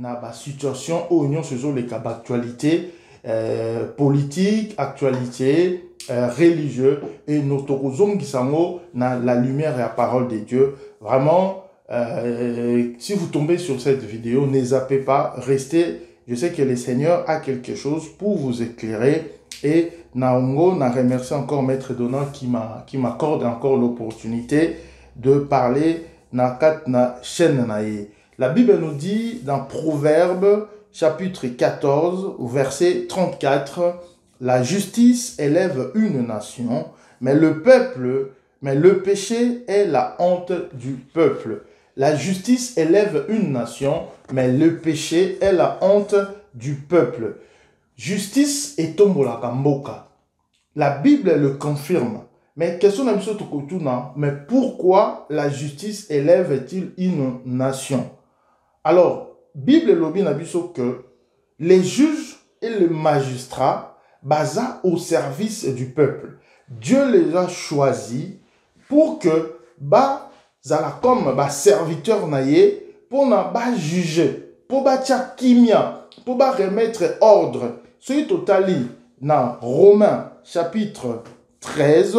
na ba situation où union sur les cas d'actualité politique, actualité religieux et notre zongisango na la lumière et la parole de Dieu. Vraiment, si vous tombez sur cette vidéo, ne zappez pas, restez. Je sais que le Seigneur a quelque chose pour vous éclairer. Et Naongo n'a remercié encore Maître Donald qui m'accorde encore l'opportunité de parler na chaîne naïe. La Bible nous dit dans Proverbes chapitre 14 verset 34, la justice élève une nation, mais le péché est la honte du peuple. La justice élève une nation, mais le péché est la honte du peuple. Justice et tombola kamboka. La Bible le confirme. Mais question mais pourquoi la justice élève-t-il une nation? Alors, Bible lobby n'a que les juges et les magistrats basés au service du peuple. Dieu les a choisis pour que comme serviteur naïe pour juger, pour kimia, pour remettre ordre. Ce qui totali dans Romains chapitre 13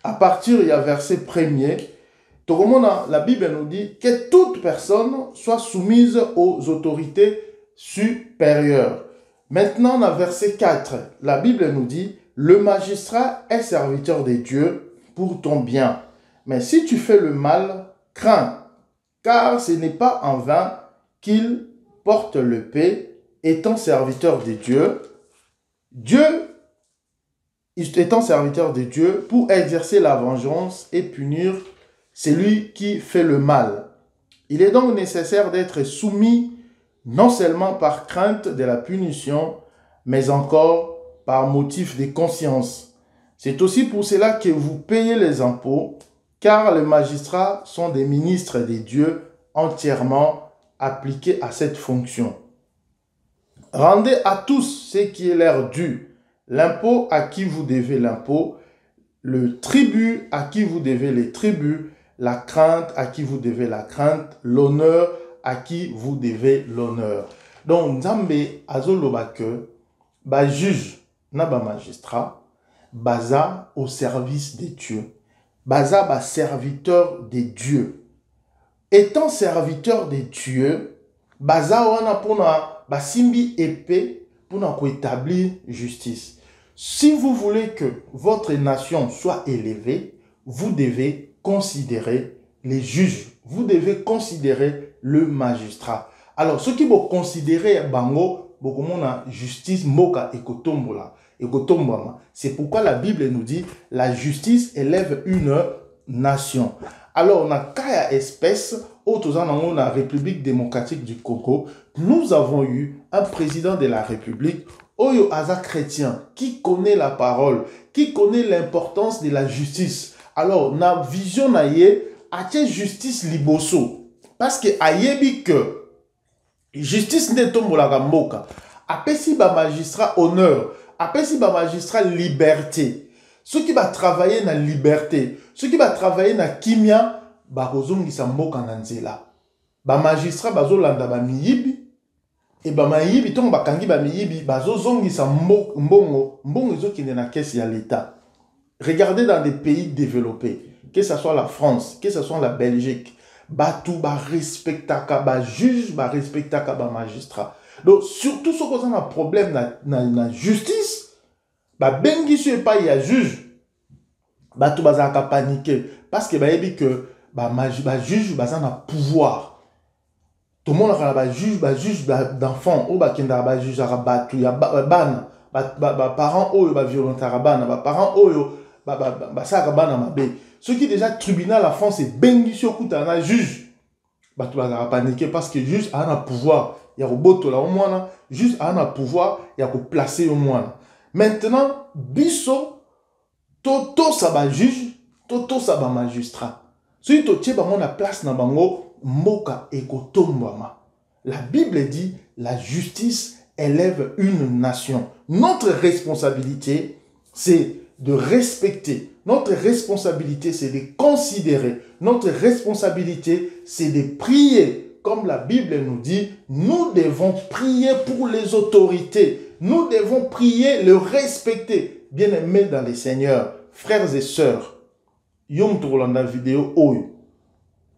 à partir du verset 1er, la Bible nous dit que toute personne soit soumise aux autorités supérieures. Maintenant, dans verset 4, la Bible nous dit le magistrat est serviteur de Dieu pour ton bien. Mais si tu fais le mal, crains, car ce n'est pas en vain qu'il porte l'épée, étant serviteur de Dieu. Étant serviteur de Dieu pour exercer la vengeance et punir celui qui fait le mal. Il est donc nécessaire d'être soumis non seulement par crainte de la punition, mais encore par motif de conscience. C'est aussi pour cela que vous payez les impôts, car les magistrats sont des ministres de Dieu entièrement appliqués à cette fonction. Rendez à tous ce qui est leur dû, l'impôt à qui vous devez l'impôt, le tribut à qui vous devez les tributs, la crainte à qui vous devez la crainte, l'honneur à qui vous devez l'honneur. Donc, Nzambe azoloba que ba juge na ba magistrat baza au service de Dieu. Baza ba serviteur de Dieu. Étant serviteur de Dieu, baza wana pona ba simbi épée pour établir justice. Si vous voulez que votre nation soit élevée, vous devez considérer les juges, vous devez considérer le magistrat. Alors, ce qui vous considérez bango, beaucoup na justice moka ekotombola. C'est pourquoi la Bible nous dit la justice élève une nation. Alors, dans la espèce, dans la République démocratique du Congo, nous avons eu un président de la République, Oyo Aza chrétien, qui connaît la parole, qui connaît l'importance de la justice. Alors, na vision naie, atie justice liboso. Parce que ayebi que justice ne tombola moka. Apesi ba magistrat honneur. Apesi ba magistrat liberté. Ceux qui va travailler dans la liberté, ceux qui va travailler dans la kimia, ba kozongisa mboka na nzela. Ba magistrat bazolanda ba miyibi et ba mayibi ton ba kangi ba miyibi bazozongisa mbongo ezokende na caisse ya l'état. Regardez dans des pays développés, que ce soit la France, que ce soit la Belgique, batou ba respectaka ba juge, ba respectaka ba magistrat. Donc surtout ce qu'on a un problème na justice, ba bengi sur pas il y a juge, batou bazaka paniquer parce que ba yebi que ba juge bazana pouvoir. Tout le monde a ba juge d'enfant ou ba kenda ba juge à batou ya ban ba parents ou ba violentaire ban ba parents ou ba saka ban mabe. Ce qui déjà tribunal la France est bengi sur kuta na juge. Batou bazaka paniquer parce que juge a un pouvoir. Il y a roboto là au moins juste a un pouvoir, il y a placer au moins. Maintenant biso toto sa ba juge, toto sa ba magistrat. Si to tie bango na place na bango moka ekotombama. La Bible dit la justice élève une nation. Notre responsabilité c'est de respecter. Notre responsabilité c'est de considérer. Notre responsabilité c'est de prier comme la Bible nous dit, nous devons prier pour les autorités. Nous devons prier, le respecter. Bien-aimés dans les Seigneurs, frères et sœurs, Yom Tourlanda vidéo Oyo,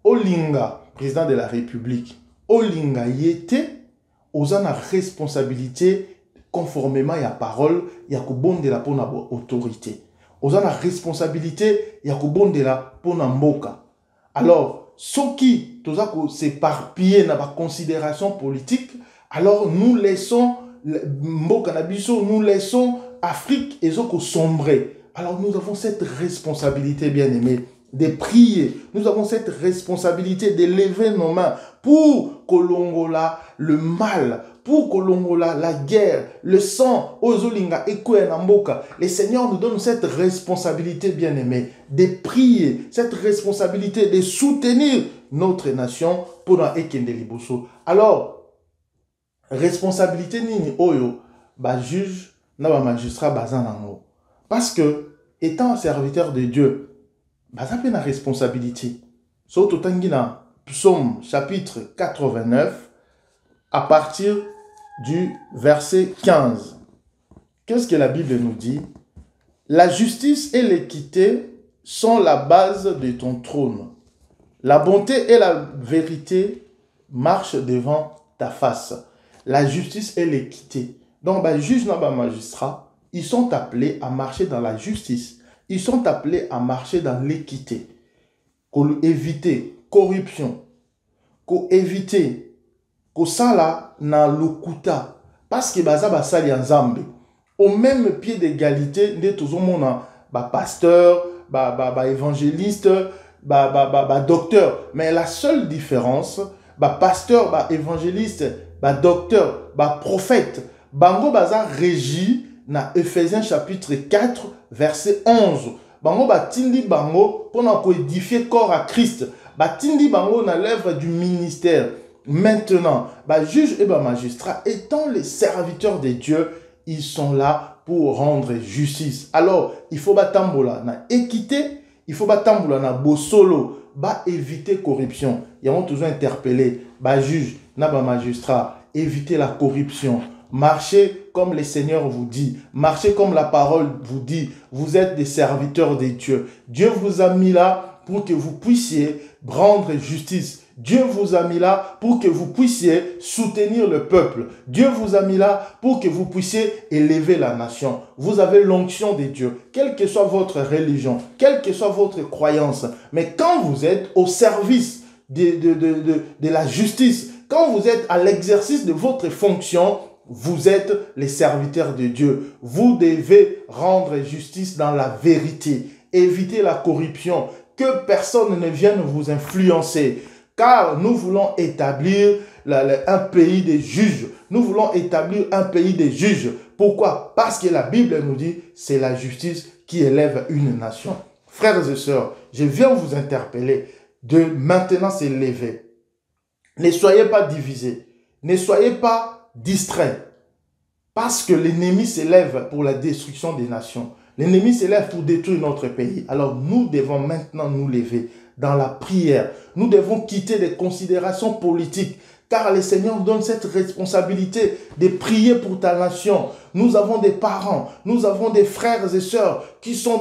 Olinga, président de la République, Olinga Yete, Ozana responsabilité conformément à la parole, il y a de la pour autorité. Ozana responsabilité, il y a de la pour mboka. Alors, ceux qui s'éparpillent dans la considération politique, alors nous laissons mboka nabiso, nous laissons Afrique et Zoko sombrer. Alors nous avons cette responsabilité, bien-aimés, de prier. Nous avons cette responsabilité de lever nos mains pour Kolongola le mal, pour Kolongola la guerre, le sang, Ozolinga et Kouenamboka. Le Seigneur nous donne cette responsabilité, bien-aimés, de prier, cette responsabilité de soutenir notre nation pour dans Ekende Liboso. Alors, responsabilité nini oyo, ba juge, na ba magistrat bazanango. Parce que, étant serviteur de Dieu, ça fait une responsabilité. Surtout dans Psaume chapitre 89, à partir du verset 15. Qu'est-ce que la Bible nous dit? La justice et l'équité sont la base de ton trône. La bonté et la vérité marchent devant ta face. La justice et l'équité. Donc, les juges et les magistrats, ils sont appelés à marcher dans la justice. Ils sont appelés à marcher dans l'équité. Pour éviter corruption. Pour éviter que ça là na lokuta. Parce que baza basali en Zambie. Au même pied d'égalité, nous avons un pasteur, évangéliste, docteur. Mais la seule différence, pasteur, évangéliste, docteur, prophète, bango baza régi na Ephésiens chapitre 4, verset 11. Bango batindi bango pour édifier corps à Christ. Batindi bango na l'œuvre du ministère. Maintenant, juges et magistrats, étant les serviteurs de Dieu, ils sont là pour rendre justice. Alors, il faut batambola na équité, il faut batambola na bosolo, éviter corruption. Ils ont toujours interpellé, juge, na magistrat, éviter la corruption. Marchez comme le Seigneur vous dit. Marchez comme la parole vous dit. Vous êtes des serviteurs de Dieu. Dieu vous a mis là pour que vous puissiez rendre justice. Dieu vous a mis là pour que vous puissiez soutenir le peuple. Dieu vous a mis là pour que vous puissiez élever la nation. Vous avez l'onction de Dieu, quelle que soit votre religion, quelle que soit votre croyance. Mais quand vous êtes au service de la justice, quand vous êtes à l'exercice de votre fonction, vous êtes les serviteurs de Dieu. Vous devez rendre justice dans la vérité. Évitez la corruption. Que personne ne vienne vous influencer. Car nous voulons établir un pays des juges. Nous voulons établir un pays des juges. Pourquoi? Parce que la Bible nous dit c'est la justice qui élève une nation. Frères et sœurs, je viens vous interpeller de maintenant s'élever. Ne soyez pas divisés. Ne soyez pas distraits. Parce que l'ennemi s'élève pour la destruction des nations. L'ennemi s'élève pour détruire notre pays. Alors nous devons maintenant nous lever dans la prière. Nous devons quitter les considérations politiques, car le Seigneur nous donne cette responsabilité de prier pour ta nation. Nous avons des parents, nous avons des frères et sœurs qui sont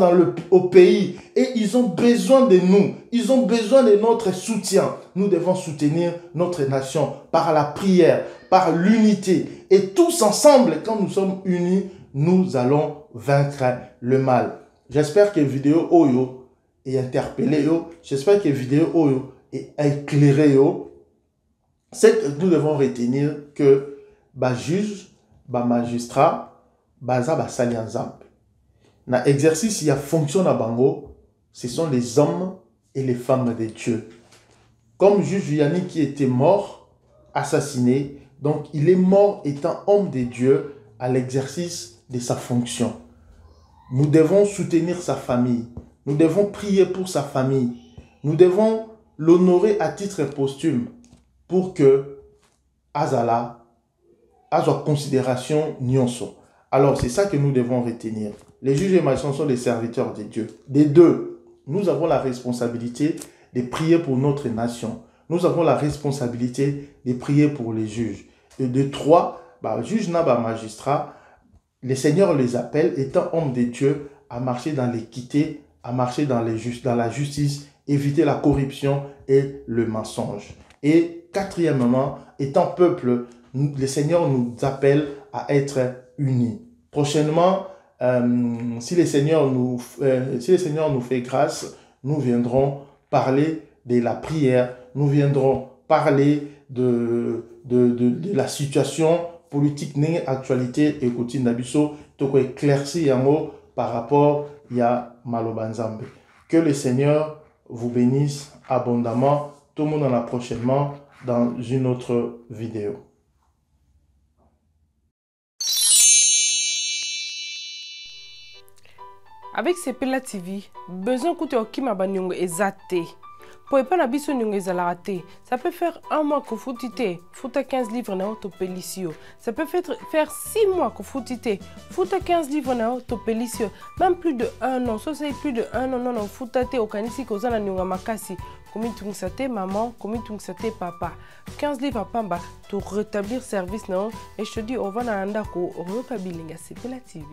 au pays et ils ont besoin de nous. Ils ont besoin de notre soutien. Nous devons soutenir notre nation par la prière, par l'unité. Et tous ensemble, quand nous sommes unis, nous allons vaincre le mal. J'espère que la vidéo Oyo est interpellé. J'espère que la vidéo Oyo est éclairée. C'est que nous devons retenir que juge, magistrat, sali ensemble. Dans l'exercice, il y a fonction à Bango, ce sont les hommes et les femmes de Dieu. Comme juge Yannick qui était mort, assassiné, donc il est mort étant homme de Dieu à l'exercice de sa fonction. Nous devons soutenir sa famille. Nous devons prier pour sa famille. Nous devons l'honorer à titre posthume pour que Azala a sa considération nyonso. Alors c'est ça que nous devons retenir. Les juges et magistrats sont les serviteurs de Dieu. Des deux, nous avons la responsabilité de prier pour notre nation. nous avons la responsabilité de prier pour les juges. Et de 3, juge n'a pas magistrat, les seigneurs les appellent, étant hommes de Dieu, à marcher dans l'équité, à marcher dans la justice, éviter la corruption et le mensonge. Et 4e, étant peuple, les seigneurs nous appellent à être unis. Prochainement, si les seigneurs nous fait grâce, nous viendrons parler de la prière, nous viendrons parler de la situation politique, actualité et quotidienne d'Abisso, pour éclaircir par rapport à Malobanzambe. Que le Seigneur vous bénisse abondamment. Tout le monde en a prochainement dans une autre vidéo. Avec Sepela TV, besoin d'écouter Okima Banyongo ezate. Pour pas na biso nyongo ezalate. Ça peut faire 1 mois que foutite, fouta 15 livres na autopélicio. Ça peut faire 6 mois que foutite, fouta 15 livres na autopélicio. Même plus de 1 an, ça c'est plus de 1 an, non, foutate au kanisi kozana nyonga makasi. Comme tungsate maman, comme tungsate papa. 15 livres à pamba pour rétablir service non. Et je te dis, on va na andako, on va pas bilinga Sepela TV.